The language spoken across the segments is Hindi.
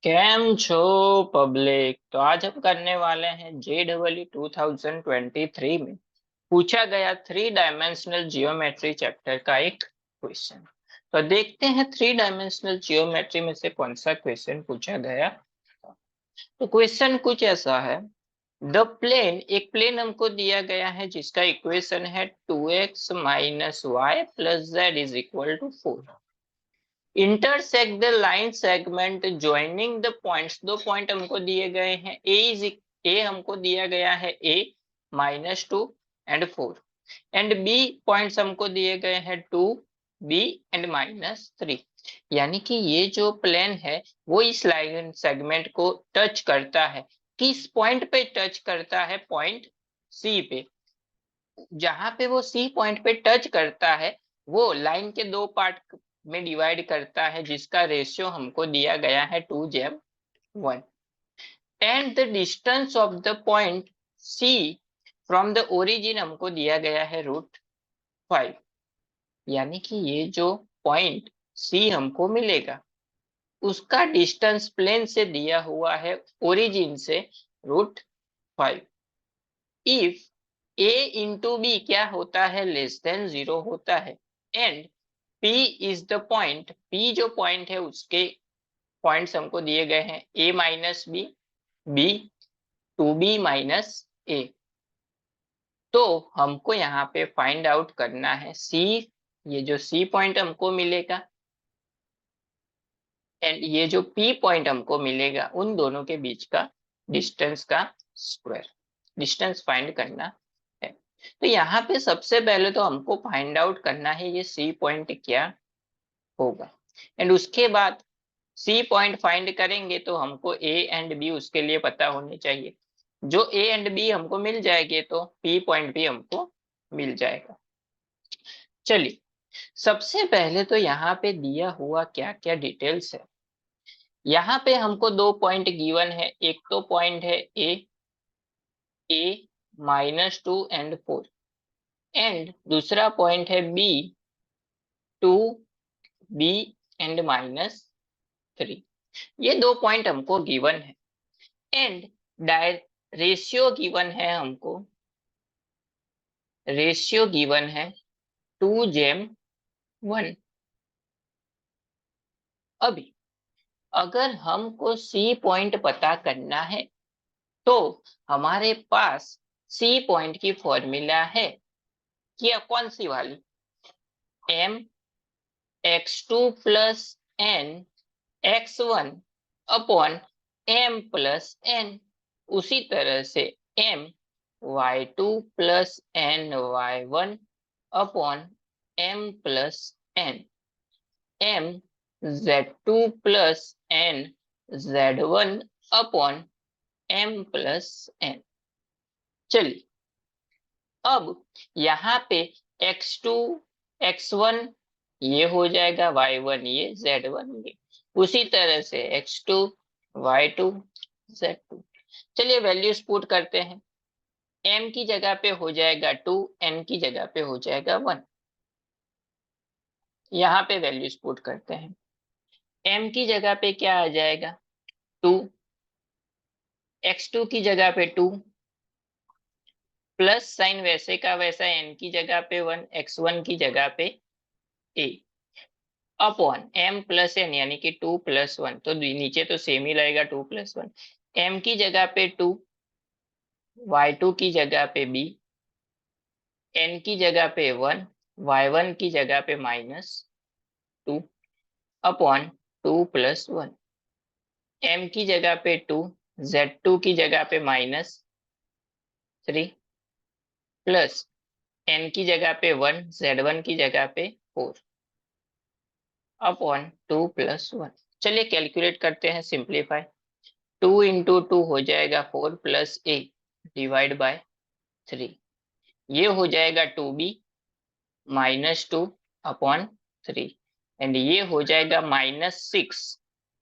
कैम छो पब्लिक। तो आज हम करने वाले हैं JEE 2023 में पूछा गया 3 डायमेंशनल जियोमेट्री चैप्टर का एक क्वेश्चन। तो देखते हैं 3 डायमेंशनल जियोमेट्री में से कौन सा क्वेश्चन पूछा गया। तो क्वेश्चन कुछ ऐसा है। द प्लेन, एक प्लेन हमको दिया गया है जिसका इक्वेशन है 2x minus y plus z is equal to 4। Intersect the line segment joining the points, दो पॉइंट हमको दिए गए हैं। ए हमको दिया गया है a -2 और 4, एंड बी पॉइंट्स हमको दिए गए हैं 2b एंड -3। यानी कि ये जो प्लेन है वो इस लाइन सेगमेंट को टच करता है। किस पॉइंट पे टच करता है? पॉइंट सी पे। जहां पे वो सी पॉइंट पे टच करता है वो लाइन के दो पार्ट में डिवाइड करता है, जिसका रेशियो हमको दिया गया है 2:1। And the distance of the point c from the origin हमको दिया गया है √5। यानी कि ये जो पॉइंट सी हमको मिलेगा उसका डिस्टेंस प्लेन से दिया हुआ है ओरिजिन से √5। इफ a इंटू बी क्या होता है? <0 होता है। And p is the point, p जो पॉइंट है उसके पॉइंट्स हमको दिए गए हैं a minus b, b 2b minus a। तो हमको यहाँ पे फाइंड आउट करना है c, ये जो c पॉइंट हमको मिलेगा एंड ये जो p पॉइंट हमको मिलेगा, उन दोनों के बीच का डिस्टेंस का स्क्वायर, डिस्टेंस फाइंड करना है। तो यहाँ पे सबसे पहले तो हमको फाइंड आउट करना है ये सी पॉइंट क्या होगा। एंड उसके बाद सी पॉइंट फाइंड करेंगे तो हमको ए एंड बी उसके लिए पता होने चाहिए। जो ए एंड बी हमको मिल जाएंगे तो पी पॉइंट भी हमको मिल जाएगा। चलिए, सबसे पहले तो यहाँ पे दिया हुआ क्या क्या डिटेल्स है। यहाँ पे हमको दो पॉइंट गिवन है। एक तो पॉइंट है ए -2 और 4, एंड दूसरा पॉइंट है बी 2b एंड -3। ये दो पॉइंट हमको गिवन है। एंड रेशियो गिवन है हमको, रेशियो गिवन है 2:1। अभी अगर हमको सी पॉइंट पता करना है तो हमारे पास सी पॉइंट की फॉर्मूला है कि कौन सी वाली? mx2 plus n x1 upon m plus n। उसी तरह से my2 plus n y1 upon m plus n, m z2 plus n z1 upon m plus n। चलिए, अब यहाँ पे x2 x1 ये हो जाएगा, y1 ये z1 ये, उसी तरह से x2 y2 z2। चलिए वैल्यूज पुट करते हैं। m की जगह पे हो जाएगा 2, n की जगह पे हो जाएगा 1। यहाँ पे वैल्यूज पुट करते हैं। m की जगह पे क्या आ जाएगा? 2, x2 की जगह पे 2, प्लस साइन वैसे का वैसा n की जगह पे 1, x1 की जगह पे a upon m plus n, यानी कि 2 + 1, तो नीचे तो सेम ही रहेगा 2 + 1। m की जगह पे 2, y2 की जगह पे b, n की जगह पे 1, y1 की जगह पे -2 अपॉन 2 + 1। m की जगह पे 2, z2 की जगह पे -3 प्लस n की जगह पे 1, z1 की जगह पे 4 अपॉन 2 + 1। चलिए कैलकुलेट करते हैं, सिंप्लीफाई। 2 × 2 हो जाएगा 4 + a डिवाइड बाय 3। ये हो जाएगा 2b -2 अपॉन 3, एंड ये हो जाएगा -6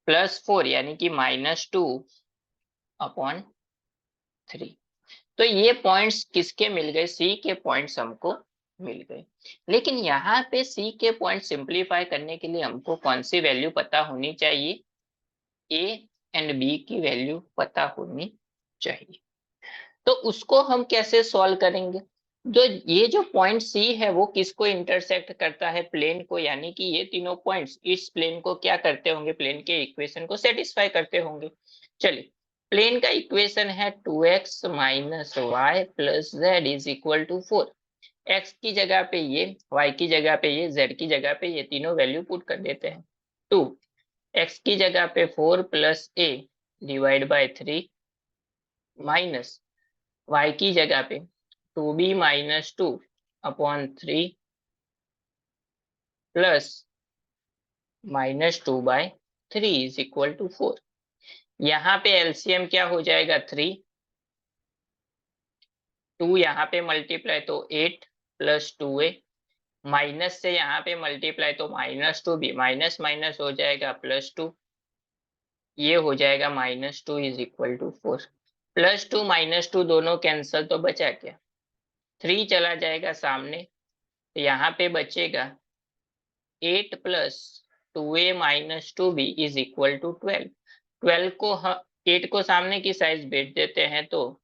+ 4 यानी कि -2 अपॉन 3। तो ये पॉइंट्स किसके मिल गए? सी के पॉइंट्स हमको मिल गए। लेकिन यहाँ पे सी के पॉइंट सिंप्लीफाई करने के लिए हमको कौन सी वैल्यू पता होनी चाहिए? ए एंड बी की वैल्यू पता होनी चाहिए। तो उसको हम कैसे सॉल्व करेंगे? जो ये जो पॉइंट सी है वो किसको इंटरसेक्ट करता है? प्लेन को, यानी कि ये तीनों पॉइंट्स इस प्लेन को क्या करते होंगे? प्लेन के इक्वेशन को सेटिस्फाई करते होंगे। चलिए, प्लेन का इक्वेशन है 2x minus y plus z is equal to 4। X की जगह पे ये, वाई की जगह पे ये, जेड की जगह पे ये तीनों वैल्यू पुट कर देते हैं। 2 एक्स की जगह पे 4 plus a divide by 3 minus y की जगह पे 2b minus 2 upon 3 plus -2/3 is equal to 4। यहाँ पे एलसीएम क्या हो जाएगा? 3, 2 यहाँ पे मल्टीप्लाई तो 8 प्लस 2a, माइनस से यहाँ पे मल्टीप्लाई तो -2b, माइनस माइनस हो जाएगा +2, ये हो जाएगा -2 इज इक्वल टू 4। +2 -2 दोनों कैंसल, तो बचा क्या? 3 चला जाएगा सामने, तो यहाँ पे बचेगा 8 plus 2a minus 2b is equal to 12। 12 को 8 को सामने की साइड भेज देते हैं तो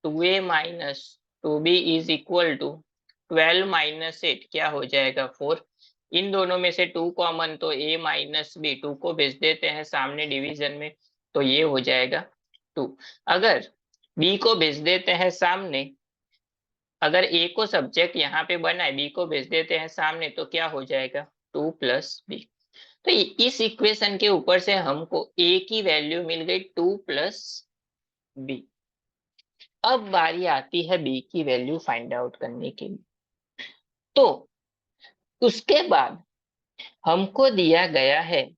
2a minus 2b is equal to 12 minus 8 क्या हो जाएगा? 4। इन दोनों में से 2 कॉमन, तो a माइनस b, 2 को भेज देते हैं सामने डिवीजन में, तो ये हो जाएगा 2। अगर b को भेज देते हैं सामने, अगर a को सब्जेक्ट यहाँ पे बनाए, b को भेज देते हैं सामने, तो क्या हो जाएगा? 2 प्लस b। तो इस इक्वेशन के ऊपर से हमको a की वैल्यू मिल गई 2 प्लस b। अब बारी आती है b की वैल्यू फाइंड आउट करने के लिए। तो उसके बाद हमको दिया गया है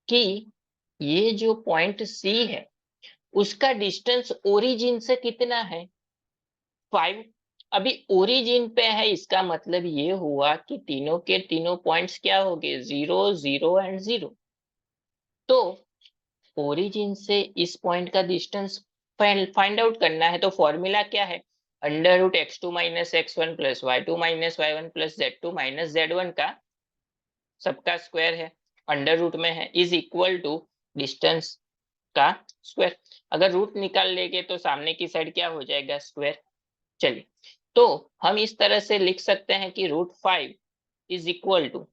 कि ये जो पॉइंट c है उसका डिस्टेंस ओरिजिन से कितना है? 5। अभी ओरिजिन पे है, इसका मतलब ये हुआ कि तीनों के तीनों पॉइंट्स क्या हो गए? 0, 0 एंड 0। तो ओरिजिन से इस पॉइंट का डिस्टेंस फाइंड आउट करना है, तो फॉर्मूला क्या है? √x2 minus x1 plus y2 minus y1 plus z2 minus z1 का सबका स्क्वायर है, अंडर रूट में है, इज इक्वल टू डिस्टेंस का स्क्वायर। अगर रूट निकाल लेंगे तो सामने की साइड क्या हो जाएगा? स्क्वायर। चलिए, तो हम इस तरह से लिख सकते हैं कि √5 is equal to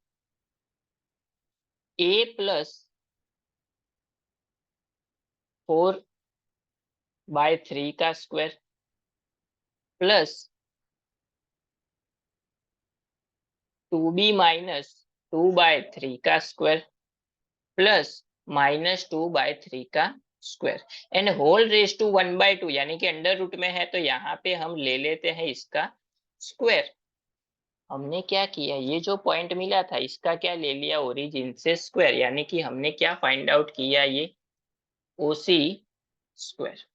a plus 4/3 का स्क्वायर प्लस 2b माइनस 2/3 का स्क्वायर प्लस -2/3 का square and whole raise to 1/2, यानी कि अंडर रूट में है, तो यहाँ पे हम ले लेते हैं इसका स्क्वायर। हमने क्या किया? ये जो पॉइंट मिला था इसका क्या ले लिया? ओरिजिन से स्क्वायर, यानी कि हमने क्या फाइंड आउट किया? ये OC स्क्वायर।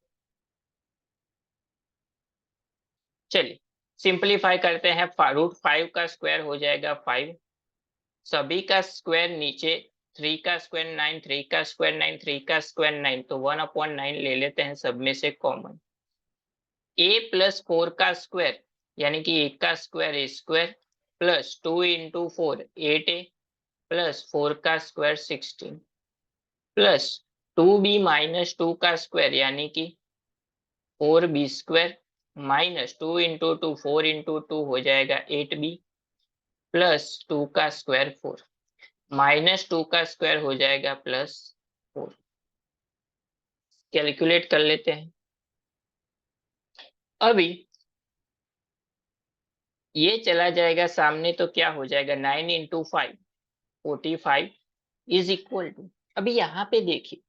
चलिए सिंपलीफाई करते हैं। √5 का स्क्वायर हो जाएगा 5, सभी का स्क्वायर नीचे, 3 का स्क्वायर 9, 3 का स्क्वायर 9, 3 का स्क्वायर 9, तो 1/9 ले लेते हैं सब में से कॉमन। a प्लस 4 का स्क्वायर, यानी कि 1 का square a square plus 2 into 4 8a plus 4 का स्क्वायर 16 प्लस 2b माइनस 2 का स्क्वायर, यानी कि 4b square minus 2 into 2 4 into 2 हो जाएगा 8b प्लस 2 का स्क्वायर 4 माइनस 2 का स्क्वायर हो जाएगा +4। कैलकुलेट कर लेते हैं। अभी ये चला जाएगा सामने, तो क्या हो जाएगा? 9 इंटू 5 45 इज इक्वल टू, अभी यहाँ पे देखिए,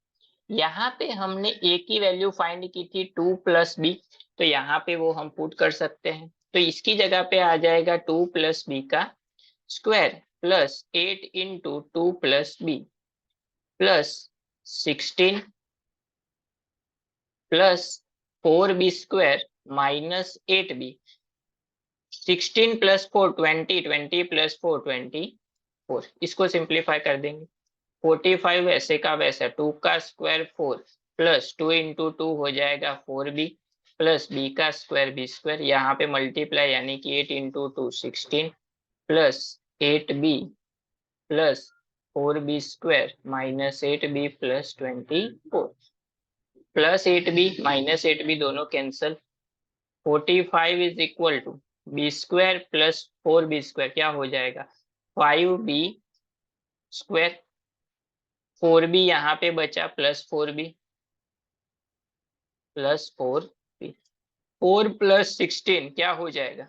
यहाँ पे हमने a की वैल्यू फाइंड की थी 2 प्लस b, तो यहाँ पे वो हम पुट कर सकते हैं। तो इसकी जगह पे आ जाएगा 2 प्लस b का square plus 8 into 2 plus b plus 16 plus 4b square minus 8b, 16 plus 4 20, 20 plus 4 24। इसको सिंप्लीफाई कर देंगे, 45 ऐसे का वैसा, 2 का स्क्वायर 4 प्लस 2 इंटू 2 हो जाएगा 4b प्लस b का स्क्वायर b स्क्वायर, यहाँ पे मल्टीप्लाई, यानी कि 8 into 2 16 plus 8b plus 4b² minus 8b plus 24 plus 8b minus 8b दोनों cancel. 45 is equal to b² plus 4b² क्या हो जाएगा 5b²। 4b यहाँ पे बचा plus 4b plus 4b। 4 plus 16 क्या हो जाएगा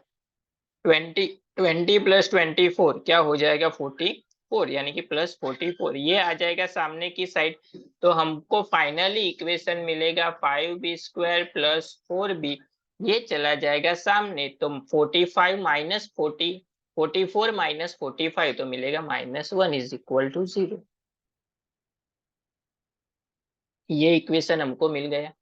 20। 20 प्लस 24 क्या हो जाएगा 44 यानी कि प्लस 44। ये आ जाएगा सामने की साइड। तो हमको फाइनली इक्वेशन मिलेगा 5b² प्लस 4b। ये चला जाएगा सामने तो 45 माइनस 44 माइनस 45 तो मिलेगा -1 इज इक्वल टू 0। ये इक्वेशन हमको मिल गया।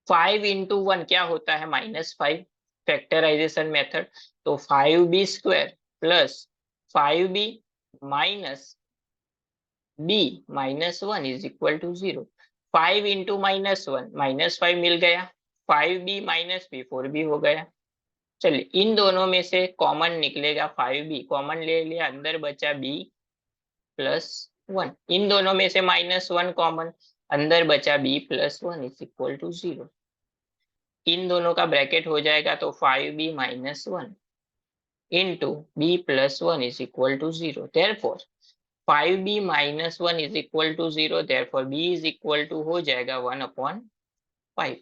5 इंटू 1 क्या होता है -5 फैक्टराइजेशन मेथड। तो 5b² plus 5b minus b -1 is equal to 0। 5 into -1 -5 मिल गया। 5b माइनस b 4b हो गया। चलिए इन दोनों में से कॉमन निकलेगा 5b कॉमन ले लिया अंदर बचा b प्लस 1। इन दोनों में से -1 कॉमन अंदर बचा b plus 1 is equal to 0। इन दोनों का ब्रैकेट हो जाएगा तो 5b -1 into b plus 1 is equal to 0। Therefore 5b -1 is equal to 0। Therefore b is equal to हो जाएगा 1/5।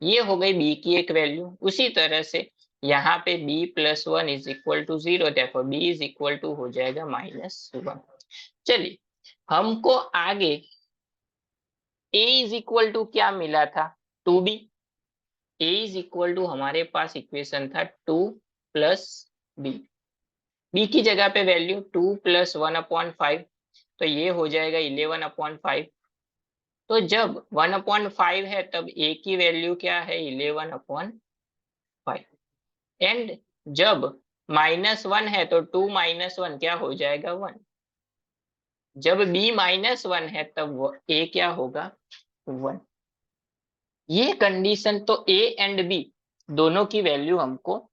ये हो गई b की एक वैल्यू। उसी तरह से यहाँ पे b plus 1 is equal to 0। Therefore b is equal to हो जाएगा -1। चलिए हमको आगे a इज इक्वल टू क्या मिला था 2b। a is equal to हमारे पास इक्वेशन था 2 प्लस b। b की जगह पे वैल्यू 2 प्लस 1/5 तो ये हो जाएगा 11/5। तो जब 1/5 है तब a की वैल्यू क्या है 11/5। एंड जब -1 है तो 2 माइनस 1 क्या हो जाएगा 1। जब b -1 है तब a क्या होगा 1। ये कंडीशन तो a एंड b दोनों की वैल्यू हमको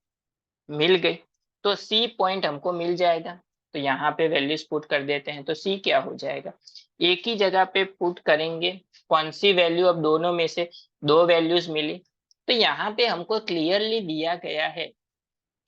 मिल गई। तो सी पॉइंट हमको मिल जाएगा। तो यहाँ पे वैल्यूज पुट कर देते हैं तो सी क्या हो जाएगा एक ही जगह पे पुट करेंगे। कौन सी वैल्यू अब दोनों में से दो वैल्यूज मिली। तो यहाँ पे हमको क्लियरली दिया गया है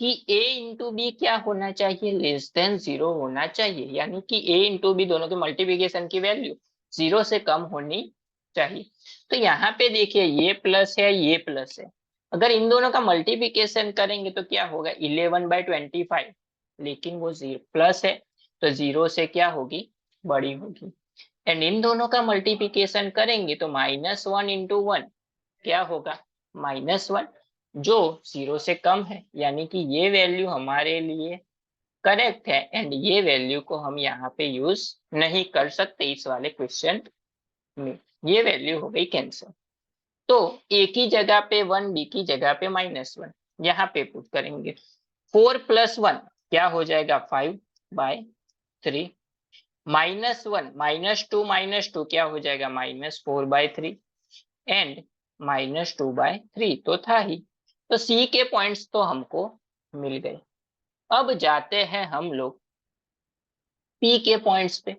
कि a इंटू बी क्या होना चाहिए लेस देन 0 होना चाहिए। यानी कि a इंटू बी दोनों के मल्टीप्लिकेशन की वैल्यू 0 से कम होनी चाहिए। तो यहाँ पे देखिए ये प्लस है ये प्लस है। अगर इन दोनों का मल्टीप्लिकेशन करेंगे तो क्या होगा 11/25। लेकिन वो जीरो प्लस है तो 0 से क्या होगी बड़ी होगी। एंड इन दोनों का मल्टीप्लिकेशन करेंगे तो -1 इंटू 1 क्या होगा -1 जो 0 से कम है। यानी कि ये वैल्यू हमारे लिए करेक्ट है। एंड ये वैल्यू को हम यहाँ पे यूज नहीं कर सकते इस वाले क्वेश्चन में। ये वैल्यू हो गई कैंसिल। तो ए की जगह पे 1 बी की जगह पे -1 यहाँ पे पुट करेंगे। 4 प्लस 1 क्या हो जाएगा 5/3। -1 -2 क्या हो जाएगा -4/3 एंड -2/3 तो था ही। तो सी के पॉइंट्स तो हमको मिल गए। अब जाते हैं हम लोग पी के पॉइंट्स पे।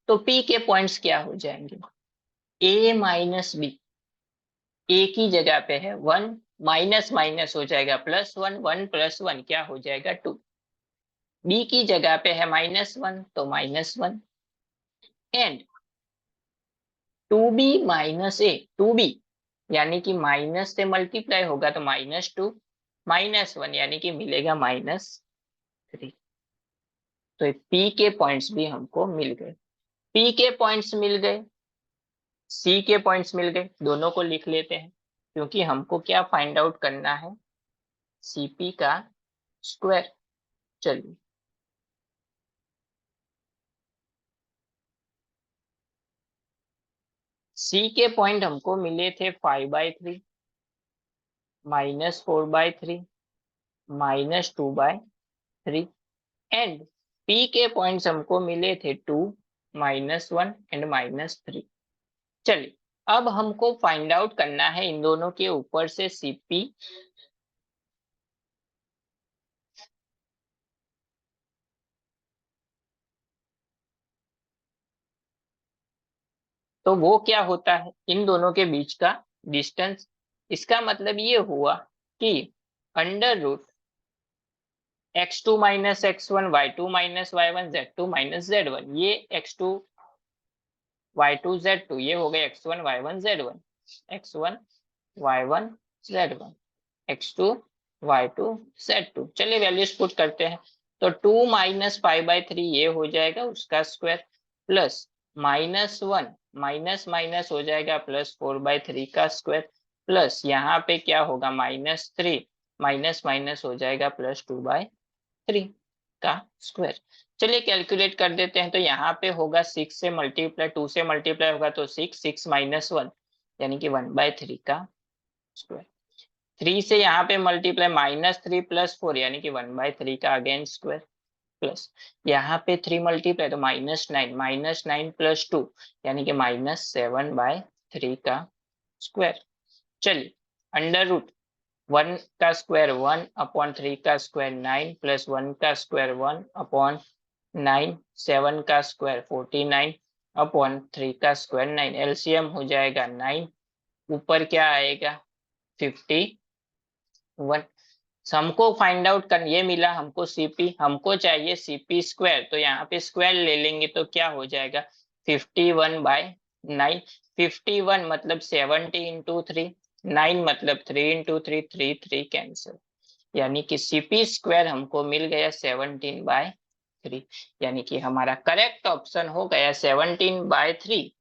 तो पी के पॉइंट्स क्या हो जाएंगे a माइनस बी। ए की जगह पे है 1 माइनस माइनस हो जाएगा +1 1 प्लस 1 क्या हो जाएगा 2। बी की जगह पे है -1 तो -1 and 2b minus A 2b यानी कि माइनस से मल्टीप्लाई होगा तो -2 -1 यानी कि मिलेगा -3। तो पी के पॉइंट्स भी हमको मिल गए। पी के पॉइंट्स मिल गए सी के पॉइंट्स मिल गए। दोनों को लिख लेते हैं क्योंकि हमको क्या फाइंड आउट करना है सीपी का स्क्वायर। चलिए सी के पॉइंट हमको मिले थे 5/3 -4/3 -2/3 एंड पी के पॉइंट्स हमको मिले थे 2 -1 एंड -3। चलिए अब हमको फाइंड आउट करना है इन दोनों के ऊपर से सीपी तो वो क्या होता है, इन दोनों के बीच का डिस्टेंस। इसका मतलब ये हुआ कि under root x2 minus x1 y2 minus y1 z2 minus z1, ये x2 y2 z2 ये हो गए x1 y1 z1, x1 y1 z1, x2 y2 z2। चलिए वैल्यूज पुट करते हैं। तो 2 माइनस 5/3 ये हो जाएगा उसका स्क्वायर, प्लस -1 माइनस माइनस हो जाएगा प्लस 4/3 का स्क्वायर, प्लस यहाँ पे क्या होगा -3 माइनस माइनस हो जाएगा +2/3 का स्क्वायर। चलिए कैलकुलेट कर देते हैं। तो यहाँ पे होगा 6 से मल्टीप्लाई, 2 से मल्टीप्लाई होगा तो 6 माइनस 1 यानी कि 1/3 का स्क्वायर। 3 से यहाँ पे मल्टीप्लाई -3 प्लस 4 यानी कि 1/3 का अगेन स्क्वायर, प्लस यहाँ पे 3 मल्टीप्लाई तो -9 प्लस 2 यानी कि -7/3 का स्क्वायर। चलिए अंडर रूट 1 का स्क्वायर 1/3 का स्क्वायर 9 प्लस 1 का स्क्वायर 1/9, 7 का स्क्वायर 49/3 का स्क्वायर 9। एलसीएम हो जाएगा 9, ऊपर क्या आएगा 51। हमको फाइंड आउट कर, ये मिला हमको सीपी, हमको चाहिए सीपी स्क्वायर। तो यहाँ पे स्क्वायर ले लेंगे तो क्या हो जाएगा 51/9। 51 मतलब 70 इंटू 3, 9 मतलब 3 इंटू 3, 3 3 कैंसिल, यानी कि सीपी स्क्वायर हमको मिल गया 17/3। यानी कि हमारा करेक्ट ऑप्शन हो गया 17/3।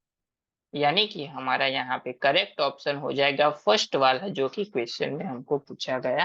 यानी कि हमारा यहाँ पे करेक्ट ऑप्शन हो जाएगा फर्स्ट वाला जो कि क्वेश्चन में हमको पूछा गया